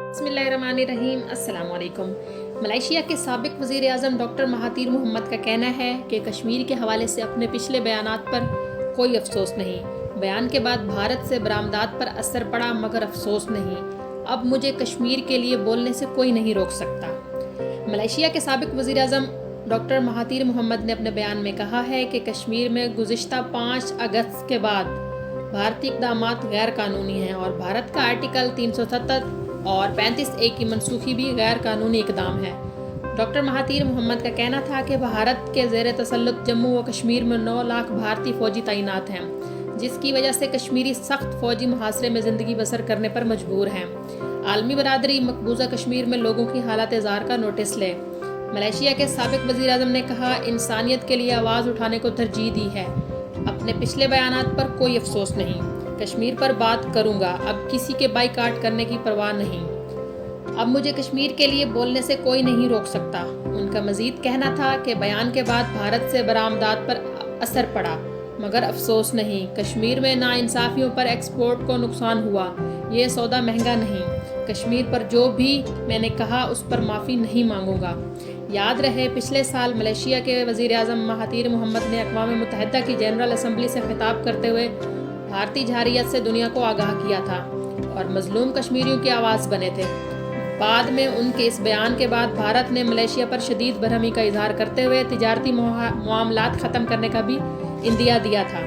बिस्मिल्लाहिर्रहमानिर्रहीम। अस्सलाम वालेकुम। मलेशिया के साबिक वज़ीर आज़म डॉक्टर महातीर मोहम्मद का कहना है कि कश्मीर के हवाले से अपने पिछले बयानात पर कोई अफसोस नहीं। बयान के बाद भारत से बरामदात पर असर पड़ा मगर अफसोस नहीं। अब मुझे कश्मीर के लिए बोलने से कोई नहीं रोक सकता। मलेशिया के साबिक वज़ीर आज़म डॉक्टर महातीर मोहम्मद ने अपने बयान में कहा है कि कश्मीर में गुज़िश्ता 5 अगस्त के बाद भारतीय इक़दामात गैर कानूनी हैं और भारत का आर्टिकल 370 और 35A की मनसूखी भी गैर कानूनी इक़दाम है। डॉक्टर महातीर मोहम्मद का कहना था कि भारत के ज़ेर तसल्लुत जम्मू व कश्मीर में 9 लाख भारतीय फ़ौजी तैनात हैं, जिसकी वजह से कश्मीरी सख्त फ़ौजी मुहासरे में ज़िंदगी बसर करने पर मजबूर हैं। आलमी बरादरी मकबूजा कश्मीर में लोगों की हालत ज़ार का नोटिस ले। मलेशिया के साबिक वज़ीर आज़म ने कहा, इंसानियत के लिए आवाज़ उठाने को तरजीह दी है। अपने पिछले बयानात पर कोई अफसोस नहीं। कश्मीर पर बात करूंगा, अब किसी के बाइकाट करने की परवाह नहीं। अब मुझे कश्मीर के लिए बोलने से कोई नहीं रोक सकता। उनका मजीद कहना था कि बयान के बाद भारत से बरामदात पर असर पड़ा मगर अफसोस नहीं। कश्मीर में नाइंसाफियों पर एक्सपोर्ट को नुकसान हुआ, ये सौदा महंगा नहीं। कश्मीर पर जो भी मैंने कहा उस पर माफ़ी नहीं मांगूंगा। याद रहे, पिछले साल मलेशिया के वज़ीर आज़म महातीर मोहम्मद ने अक़वाम मुत्तहिदा की जनरल असम्बली से खिताब करते हुए भारतीय जारियत से दुनिया को आगाह किया था और मज़लूम कश्मीरियों की आवाज़ बने थे। बाद में उनके इस बयान के बाद भारत ने मलेशिया पर शदीद बरहमी का इजहार करते हुए तिजारती मामलात ख़त्म करने का भी इंदिया दिया था।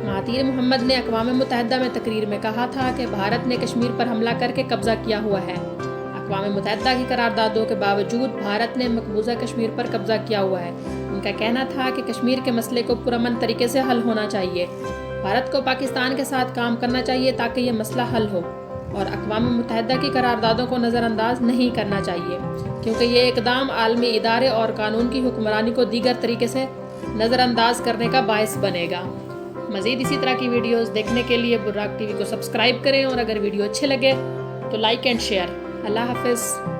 महातीर मोहम्मद ने अक़वाम मुत्तहिदा में तकरीर में कहा था कि भारत ने कश्मीर पर हमला करके कब्ज़ा किया हुआ है। अक़वाम मुत्तहिदा की करारदादों के बावजूद भारत ने मकबूजा कश्मीर पर कब्ज़ा किया हुआ है। उनका कहना था कि कश्मीर के मसले को पुरअमन तरीके से हल होना चाहिए। भारत को पाकिस्तान के साथ काम करना चाहिए ताकि ये मसला हल हो और अक़वाम मुत्तहिदा की करारदादों को नज़रअंदाज नहीं करना चाहिए, क्योंकि ये इक़दाम आलमी इदारे और कानून की हुक्मरानी को दीगर तरीके से नज़रअंदाज करने का बायस बनेगा। मज़ीद इसी तरह की वीडियोज़ देखने के लिए बुर्राक टीवी को सब्सक्राइब करें और अगर वीडियो अच्छे लगे तो लाइक एंड शेयर। अल्लाह हाफ़िज़।